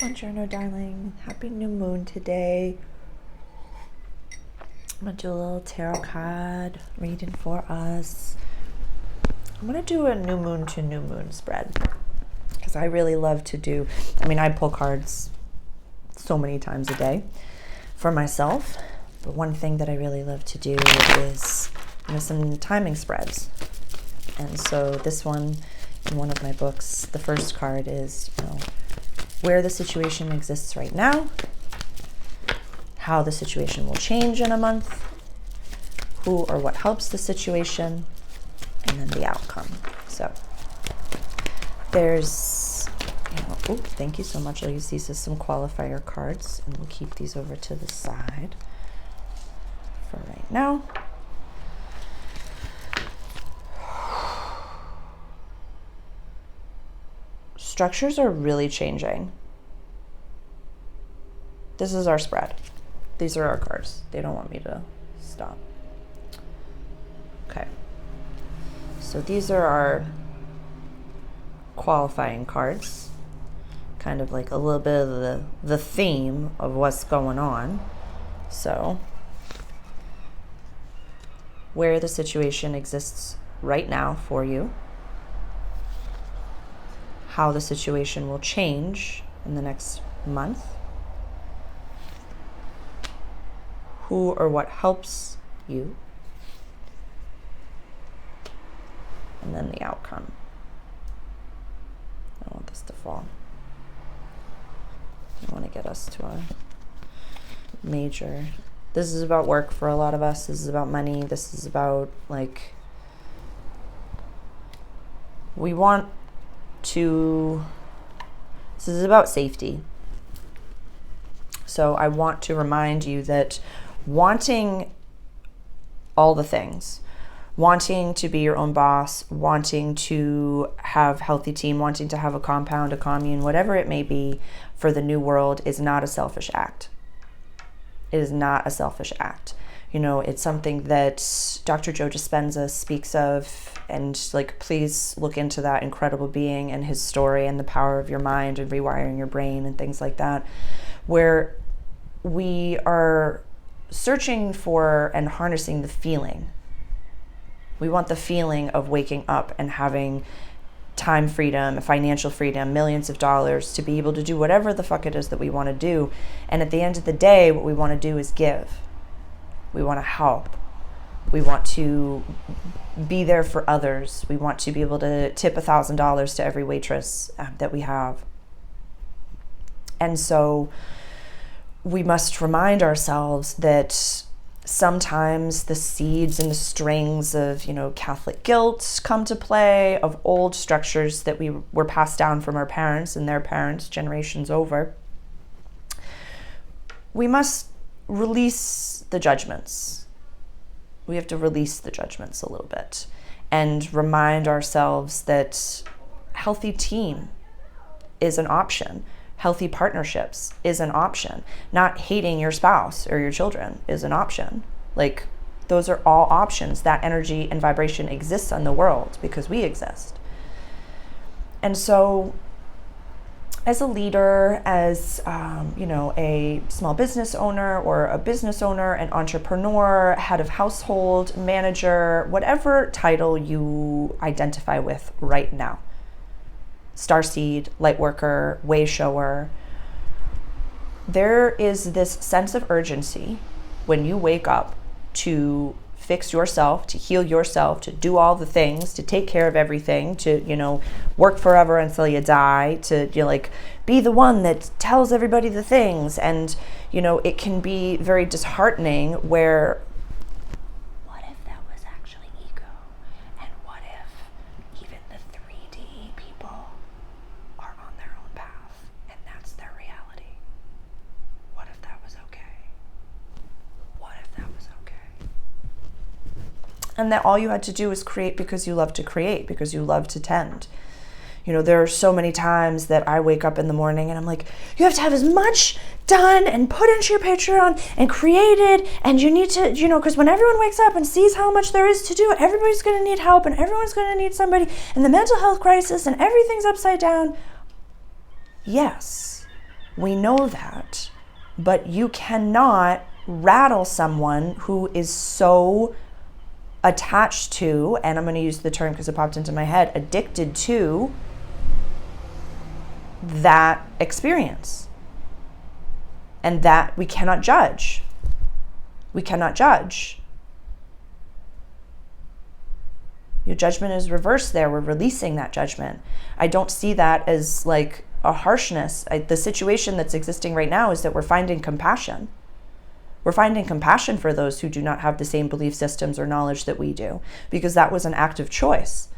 Buongiorno, darling. Happy new moon today. I'm going to do a little tarot card reading for us. I'm going to do a new moon to new moon spread because I really love to do, I pull cards so many times a day for myself, but one thing that I really love to do is, some timing spreads. And so this one, in one of my books, the first card is, where the situation exists right now, how the situation will change in a month, who or what helps the situation, and then the outcome. So there's, thank you so much. I'll use these as some qualifier cards, and we'll keep these over to the side for right now. Structures are really changing. This is our spread. These are our cards. They don't want me to stop. Okay. So these are our qualifying cards. Kind of like a little bit of the theme of what's going on. So, where the situation exists right now for you, how the situation will change in the next month, who or what helps you, and then the outcome. I don't want this to fall. I want to get us to a major. This is about work for a lot of us. This is about money. This is about, this is about safety. So I want to remind you that wanting all the things, wanting to be your own boss, wanting to have a healthy team, wanting to have a compound, a commune, whatever it may be for the new world is not a selfish act. It is not a selfish act. It's something that Dr. Joe Dispenza speaks of, and please look into that incredible being and his story and the power of your mind and rewiring your brain and things like that, where we are searching for and harnessing the feeling. We want the feeling of waking up and having time freedom, financial freedom, millions of dollars to be able to do whatever the fuck it is that we want to do. And at the end of the day, what we want to do is give. We want to help. We want to be there for others. We want to be able to tip $1,000 to every waitress that we have. And so we must remind ourselves that sometimes the seeds and the strings of, Catholic guilt come to play, of old structures that we were passed down from our parents and their parents generations over. We must release the judgments. We have to release the judgments a little bit and remind ourselves that healthy team is an option. Healthy partnerships is an option. Not hating your spouse or your children is an option. Those are all options. That energy and vibration exists in the world because we exist. And so as a leader, as a small business owner or a business owner, an entrepreneur, head of household, manager, whatever title you identify with right now, starseed, light worker, way shower, there is this sense of urgency when you wake up to fix yourself, to heal yourself, to do all the things, to take care of everything, to, work forever until you die, to, be the one that tells everybody the things. And, it can be very disheartening where, what if that was actually ego? And what if even the 3D people are on their own path and that's their reality? What if that was okay? What if that was okay? And that all you had to do was create because you love to create, because you love to tend. There are so many times that I wake up in the morning and I'm like, you have to have as much done and put into your Patreon and created, and you need to, because when everyone wakes up and sees how much there is to do, everybody's going to need help and everyone's going to need somebody, and the mental health crisis and everything's upside down. Yes, We know that. But you cannot rattle someone who is so attached to, and I'm going to use the term because it popped into my head, addicted to that experience. And that we cannot judge. We cannot judge. Your judgment is reversed there. We're releasing that judgment. I don't see that as like a harshness. The situation that's existing right now is that we're finding compassion. We're finding compassion for those who do not have the same belief systems or knowledge that we do, because that was an act of choice.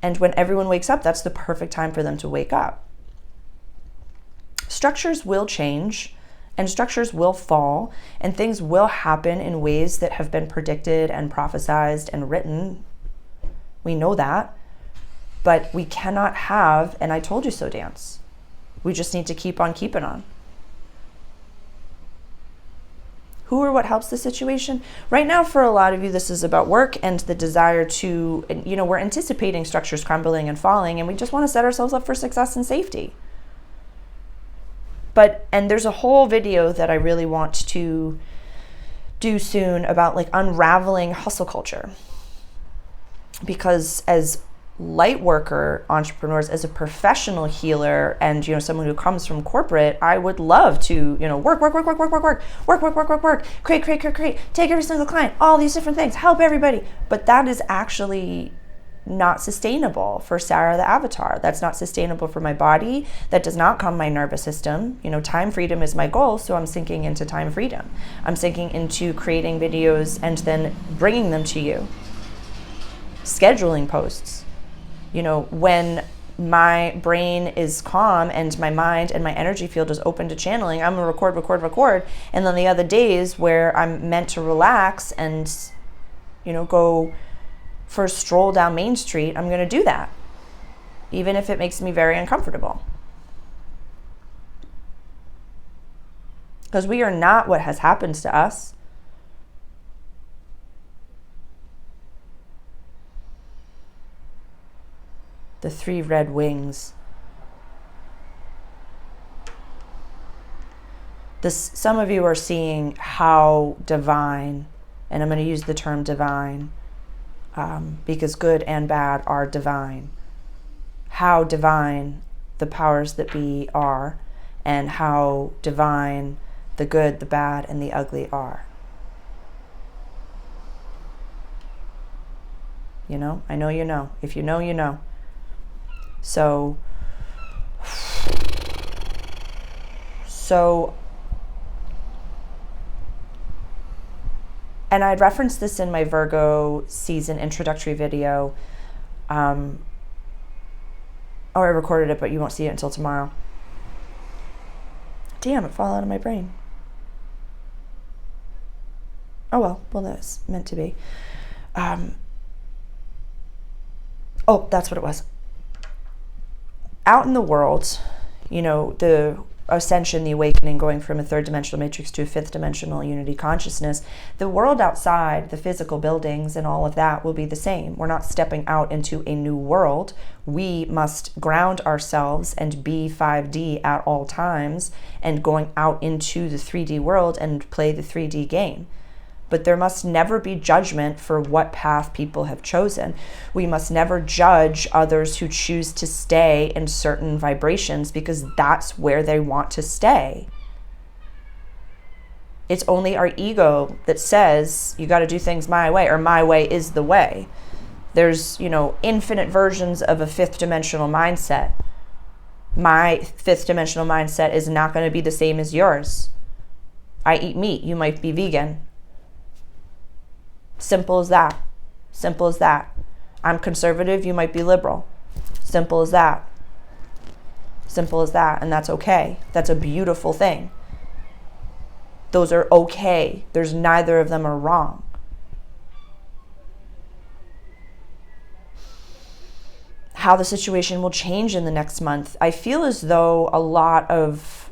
And when everyone wakes up, that's the perfect time for them to wake up. Structures will change, and structures will fall, and things will happen in ways that have been predicted and prophesized and written. We know that. But we cannot have, and I told you so dance. We just need to keep on keeping on. Who or what helps the situation? Right now, for a lot of you, this is about work and the desire to, we're anticipating structures crumbling and falling, and we just want to set ourselves up for success and safety. And there's a whole video that I really want to do soon about like unraveling hustle culture. Because as light worker entrepreneurs, as a professional healer, and someone who comes from corporate, I would love to work, create, take every single client, all these different things, help everybody. But that is actually not sustainable for Sarah the avatar. That's not sustainable for my body. That does not calm my nervous system. Time freedom is my goal, so I'm sinking into time freedom. I'm sinking into creating videos and then bringing them to you. Scheduling posts. When my brain is calm and my mind and my energy field is open to channeling, I'm gonna record. And then the other days where I'm meant to relax and, go for a stroll down Main Street, I'm gonna do that, even if it makes me very uncomfortable. Because we are not what has happened to us. The 3 red wings. Some of you are seeing how divine, and I'm going to use the term divine, because good and bad are divine. How divine the powers that be are, and how divine the good, the bad, and the ugly are. I know you know. If you know, you know. So, and I'd referenced this in my Virgo season introductory video. I recorded it, but you won't see it until tomorrow. Damn, it fell out of my brain. Oh well, that's meant to be. That's what it was. Out in the world, the ascension, the awakening, going from a 3rd dimensional matrix to a 5th dimensional unity consciousness, the world outside, the physical buildings and all of that will be the same. We're not stepping out into a new world. We must ground ourselves and be 5D at all times and going out into the 3D world and play the 3D game. But there must never be judgment for what path people have chosen. We must never judge others who choose to stay in certain vibrations because that's where they want to stay. It's only our ego that says, you got to do things my way, or my way is the way. There's, infinite versions of a 5th dimensional mindset. My 5th dimensional mindset is not going to be the same as yours. I eat meat, you might be vegan. Simple as that. Simple as that. I'm conservative, you might be liberal. Simple as that. Simple as that. And that's okay. That's a beautiful thing. Those are okay. There's neither of them are wrong. How the situation will change in the next month. I feel as though a lot of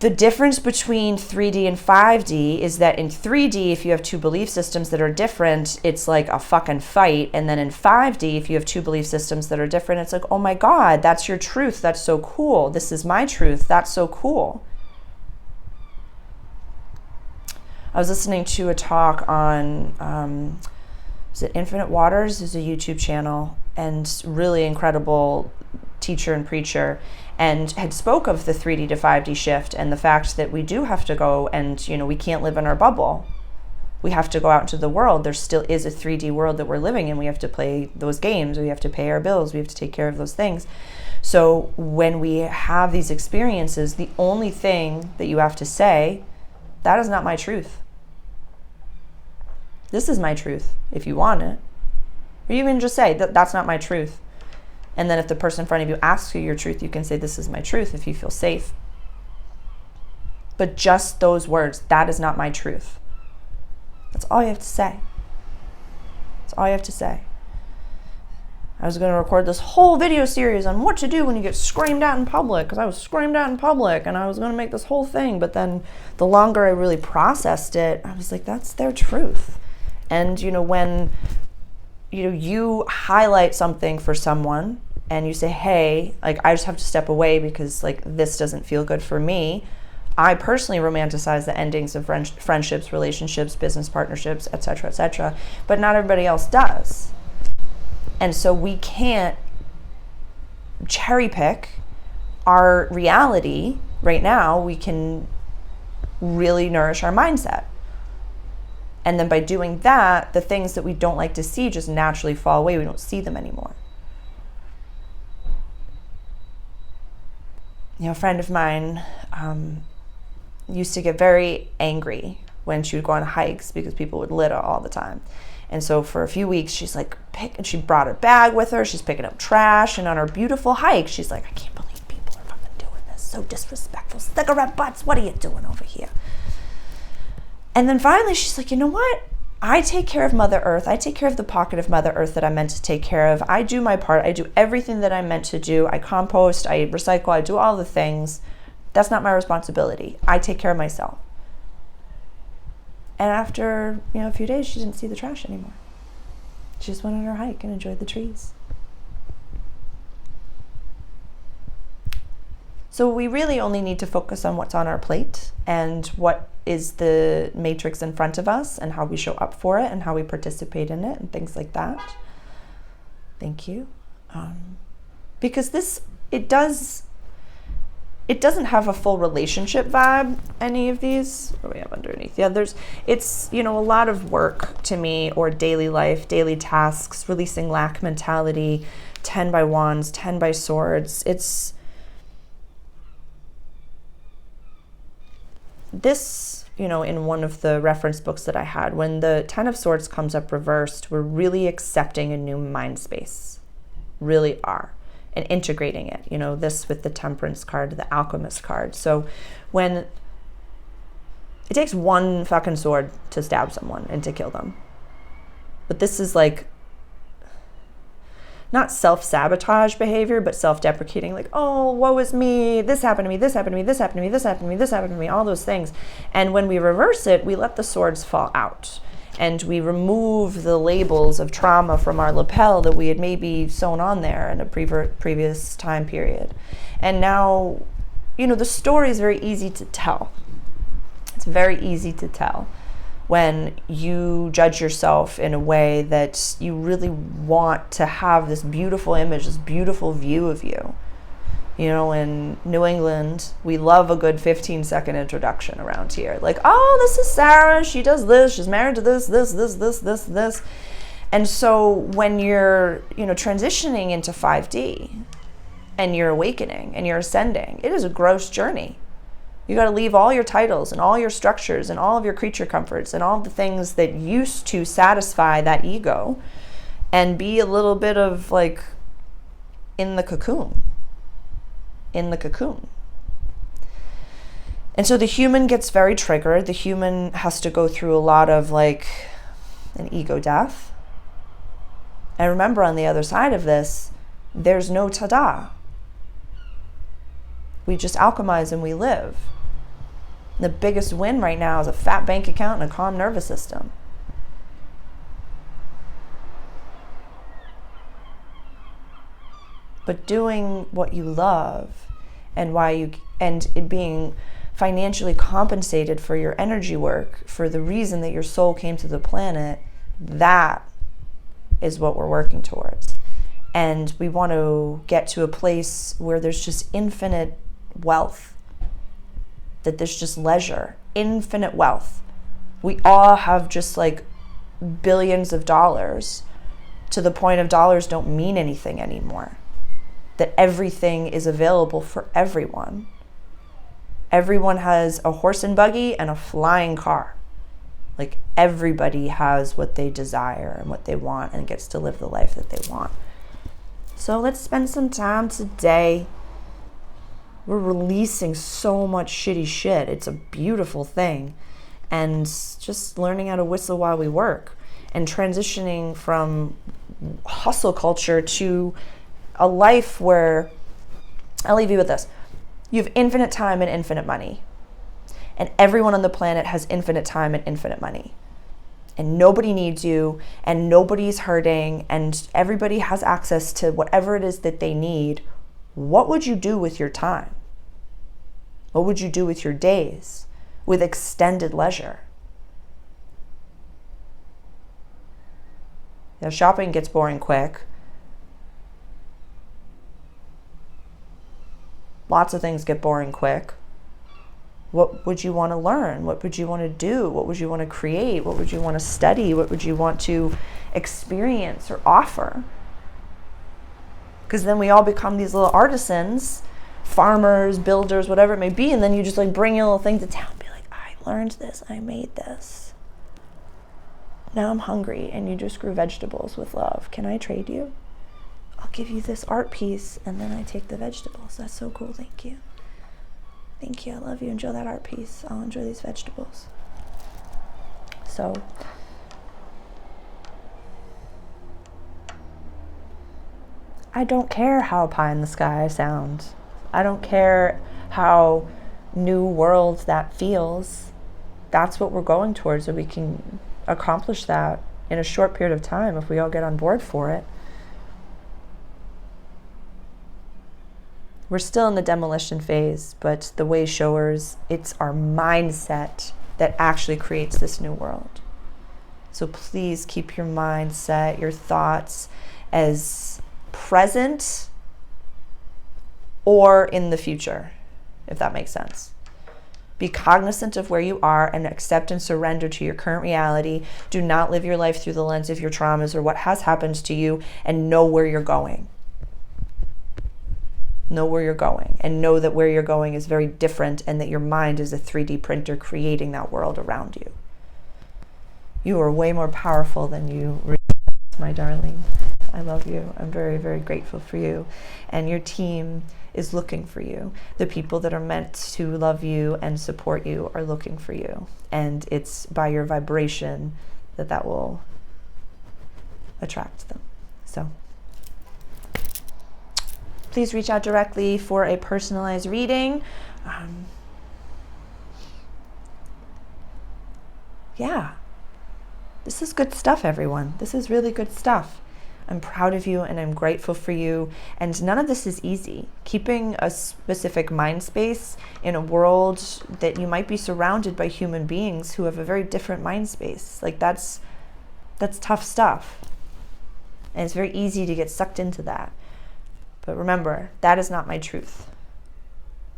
The difference between 3D and 5D is that in 3D, if you have two belief systems that are different, it's like a fucking fight. And then in 5D, if you have two belief systems that are different, it's like, oh my God, that's your truth. That's so cool. This is my truth. That's so cool. I was listening to a talk on, is it Infinite Waters? Is a YouTube channel, and really incredible teacher and preacher, and had spoke of the 3D to 5D shift and the fact that we do have to go and, we can't live in our bubble. We have to go out into the world. There still is a 3D world that we're living in. We have to play those games. We have to pay our bills. We have to take care of those things. So when we have these experiences, the only thing that you have to say, that is not my truth. This is my truth, if you want it. Or even just say, that's not my truth. And then if the person in front of you asks you your truth, you can say, this is my truth, if you feel safe. But just those words, that is not my truth. That's all you have to say. That's all you have to say. I was going to record this whole video series on what to do when you get screamed at in public, because I was screamed at in public, and I was going to make this whole thing. But then the longer I really processed it, I was like, that's their truth. And, when you highlight something for someone and you say, hey, I just have to step away because this doesn't feel good for me. I personally romanticize the endings of friendships, relationships, business partnerships, etc., but not everybody else does. And so we can't cherry pick our reality right now. We can really nourish our mindset. And then by doing that, the things that we don't like to see just naturally fall away. We don't see them anymore. A friend of mine used to get very angry when she would go on hikes because people would litter all the time. And so for a few weeks, she's and she brought her bag with her. She's picking up trash. And on her beautiful hike, she's like, I can't believe people are fucking doing this. So disrespectful. Cigarette butts, what are you doing over here? And then finally, she's like, you know what? I take care of Mother Earth. I take care of the pocket of Mother Earth that I'm meant to take care of. I do my part. I do everything that I'm meant to do. I compost, I recycle, I do all the things. That's not my responsibility. I take care of myself. And after, a few days, she didn't see the trash anymore. She just went on her hike and enjoyed the trees. So we really only need to focus on what's on our plate and what is the matrix in front of us and how we show up for it and how we participate in it and things like that. Thank you. Because it doesn't have a full relationship vibe, any of these. What do we have underneath? Yeah, it's a lot of work to me, or daily life, daily tasks, releasing lack mentality, 10 by wands, 10 by swords. It's this, in one of the reference books that I had, when the 10 of swords comes up reversed, we're really accepting a new mind space. Really are. And integrating it, this with the temperance card, the alchemist card. So when it takes one fucking sword to stab someone and to kill them. But this is not self-sabotage behavior, but self-deprecating, oh, woe is me, this happened to me, this happened to me, this happened to me, this happened to me, this happened to me, all those things. And when we reverse it, we let the swords fall out. And we remove the labels of trauma from our lapel that we had maybe sewn on there in a previous time period. And now, the story is very easy to tell. It's very easy to tell when you judge yourself in a way that you really want to have this beautiful image, this beautiful view of you. In New England, we love a good 15-second introduction around here. Oh, this is Sarah. She does this. She's married to this. And so when you're, transitioning into 5D and you're awakening and you're ascending, it is a gross journey. You got to leave all your titles and all your structures and all of your creature comforts and all the things that used to satisfy that ego and be a little bit of in the cocoon. And so the human gets very triggered. The human has to go through a lot of an ego death. And remember, on the other side of this, there's no ta-da. We just alchemize and we live. The biggest win right now is a fat bank account and a calm nervous system. But doing what you love and it being financially compensated for your energy work, for the reason that your soul came to the planet, that is what we're working towards. And we want to get to a place where there's just infinite wealth, that there's just leisure, infinite wealth. We all have just like billions of dollars, to the point of dollars don't mean anything anymore. That everything is available for everyone. Everyone has a horse and buggy and a flying car. Like, everybody has what they desire and what they want and gets to live the life that they want. So let's spend some time today. We're releasing so much shitty shit. It's a beautiful thing. And just learning how to whistle while we work, and transitioning from hustle culture to a life where, I'll leave you with this. You have infinite time and infinite money. And everyone on the planet has infinite time and infinite money. And nobody needs you, and nobody's hurting, and everybody has access to whatever it is that they need. What would you do with your time? What would you do with your days with extended leisure? Now, shopping gets boring quick. Lots of things get boring quick. What would you want to learn? What would you want to do? What would you want to create? What would you want to study? What would you want to experience or offer? Because then we all become these little artisans, farmers, builders, whatever it may be, and then you just like bring your little thing to town and be like, I learned this, I made this. Now I'm hungry, and you just grew vegetables with love. Can I trade you? I'll give you this art piece, and then I take the vegetables. That's so cool, thank you. Thank you, I love you. Enjoy that art piece. I'll enjoy these vegetables. So, I don't care how pie in the sky sounds. I don't care how new world that feels. That's what we're going towards, so we can accomplish that in a short period of time if we all get on board for it. We're still in the demolition phase, but the way showers, it's our mindset that actually creates this new world. So please keep your mindset, your thoughts as present or in the future, if that makes sense. Be cognizant of where you are and accept and surrender to your current reality. Do not live your life through the lens of your traumas or what has happened to you, and know where you're going. Know where you're going, and know that where you're going is very different, and that your mind is a 3D printer creating that world around you. You are way more powerful than you realize, my darling. I love you. I'm very, very grateful for you. And your team is looking for you. The people that are meant to love you and support you are looking for you. And it's by your vibration that will attract them. So please reach out directly for a personalized reading. Yeah, this is good stuff, everyone. This is really good stuff. I'm proud of you and I'm grateful for you. And none of this is easy. Keeping a specific mind space in a world that you might be surrounded by human beings who have a very different mind space. Like that's tough stuff. And it's very easy to get sucked into that. But remember, that is not my truth.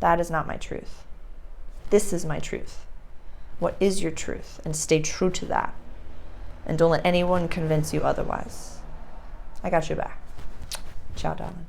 That is not my truth. This is my truth. What is your truth? And stay true to that. And don't let anyone convince you otherwise. I got your back. Ciao, darling.